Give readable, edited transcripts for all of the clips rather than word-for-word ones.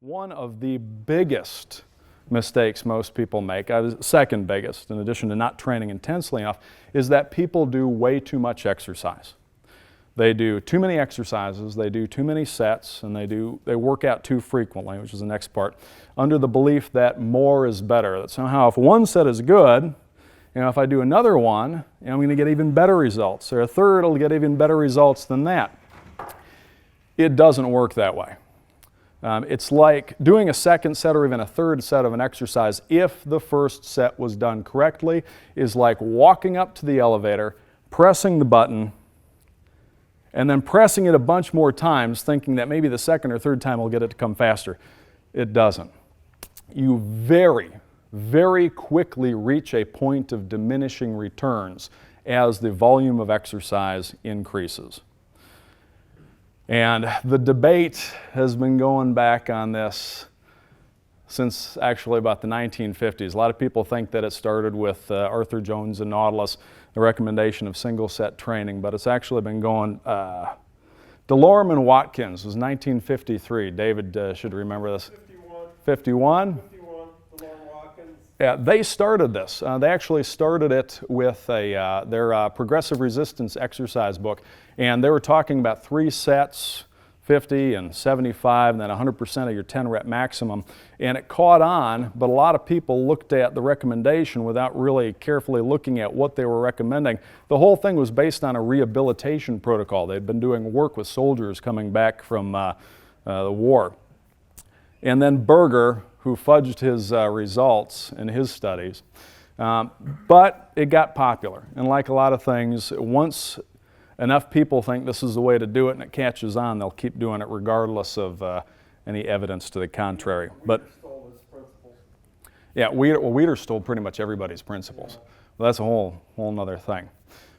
One of the biggest mistakes most people make, second biggest, in addition to not training intensely enough, is that people do way too much exercise. They do too many exercises, they do too many sets, and they work out too frequently, which is the next part, under the belief that more is better. That somehow if one set is good, if I do another one, I'm going to get even better results, or a third will get even better results than that. It doesn't work that way. It's like doing a second set or even a third set of an exercise, if the first set was done correctly, is like walking up to the elevator, pressing the button, and then pressing it a bunch more times, thinking that maybe the second or third time will get it to come faster. It doesn't. You very, very quickly reach a point of diminishing returns as the volume of exercise increases. And the debate has been going back on this since actually about the 1950s. A lot of people think that it started with Arthur Jones and Nautilus, the recommendation of single set training, but it's actually been going, DeLorme and Watkins was 1953. David should remember this. 51? 51, DeLorme, Watkins. Yeah, they started this. They actually started it with their progressive resistance exercise book, and they were talking about 3 sets, 50 and 75, and then 100% of your 10 rep maximum. And it caught on, but a lot of people looked at the recommendation without really carefully looking at what they were recommending. The whole thing was based on a rehabilitation protocol. They'd been doing work with soldiers coming back from the war. And then Berger, who fudged his results in his studies. But it got popular. And like a lot of things, once enough people think this is the way to do it and it catches on, they'll keep doing it regardless of any evidence to the contrary. But stole his principles. Yeah, Weider stole pretty much everybody's principles. Well, that's a whole nother thing.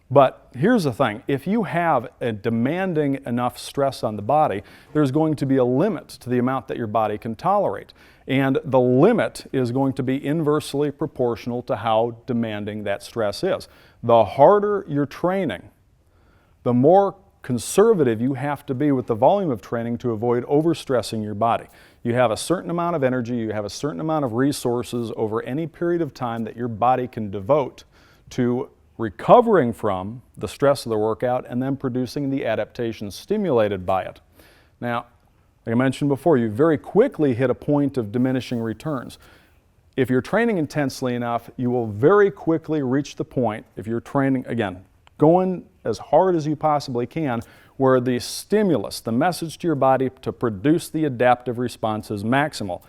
But here's the thing, if you have a demanding enough stress on the body, there's going to be a limit to the amount that your body can tolerate. And the limit is going to be inversely proportional to how demanding that stress is. The harder you're training, the more conservative you have to be with the volume of training to avoid overstressing your body. You have a certain amount of energy, you have a certain amount of resources over any period of time that your body can devote to recovering from the stress of the workout and then producing the adaptation stimulated by it. Now, like I mentioned before, you very quickly hit a point of diminishing returns. If you're training intensely enough, you will very quickly reach the point, if you're training, again, going as hard as you possibly can, where the stimulus, the message to your body to produce the adaptive response is maximal.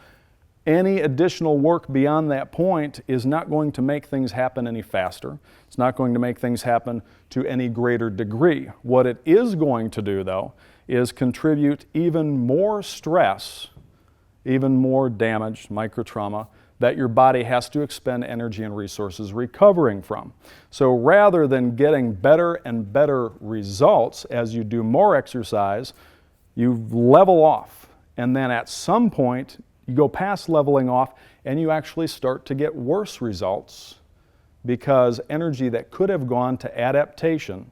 Any additional work beyond that point is not going to make things happen any faster. It's not going to make things happen to any greater degree. What it is going to do, though, is contribute even more stress, even more damage, microtrauma, that your body has to expend energy and resources recovering from. So rather than getting better and better results as you do more exercise, you level off. And then at some point, you go past leveling off and you actually start to get worse results because energy that could have gone to adaptation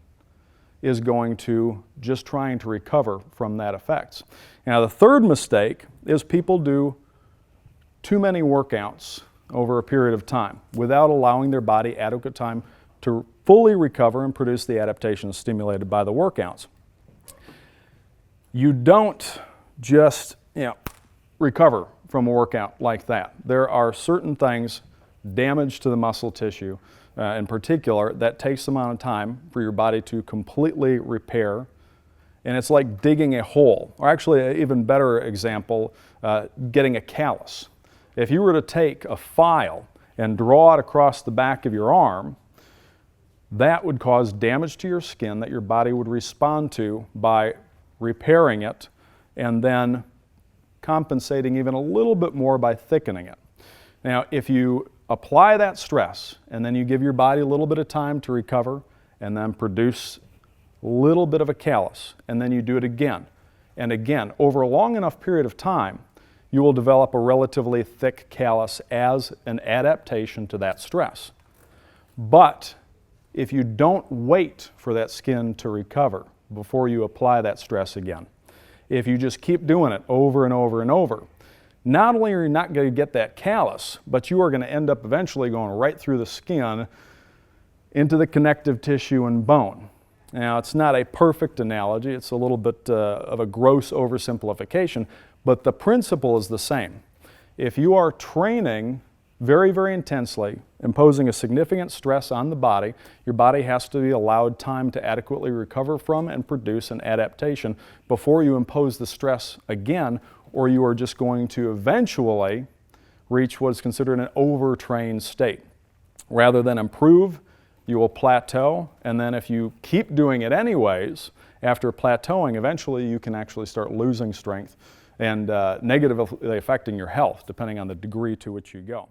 is going to just trying to recover from that effects. Now the third mistake is people do too many workouts over a period of time without allowing their body adequate time to fully recover and produce the adaptation stimulated by the workouts. You don't just, recover from a workout like that. There are certain things, damage to the muscle tissue in particular, that takes the amount of time for your body to completely repair. And it's like digging a hole, or actually an even better example, getting a callus. If you were to take a file and draw it across the back of your arm, that would cause damage to your skin that your body would respond to by repairing it and then compensating even a little bit more by thickening it. Now, if you apply that stress and then you give your body a little bit of time to recover and then produce a little bit of a callus, and then you do it again and again, over a long enough period of time, you will develop a relatively thick callus as an adaptation to that stress. But if you don't wait for that skin to recover before you apply that stress again, if you just keep doing it over and over and over, not only are you not going to get that callus, but you are going to end up eventually going right through the skin into the connective tissue and bone. Now, it's not a perfect analogy. It's a little bit of a gross oversimplification, but the principle is the same. If you are training very, very intensely, imposing a significant stress on the body, your body has to be allowed time to adequately recover from and produce an adaptation before you impose the stress again, or you are just going to eventually reach what is considered an overtrained state. Rather than improve, you will plateau, and then if you keep doing it anyways, after plateauing, eventually you can actually start losing strength and negatively affecting your health, depending on the degree to which you go.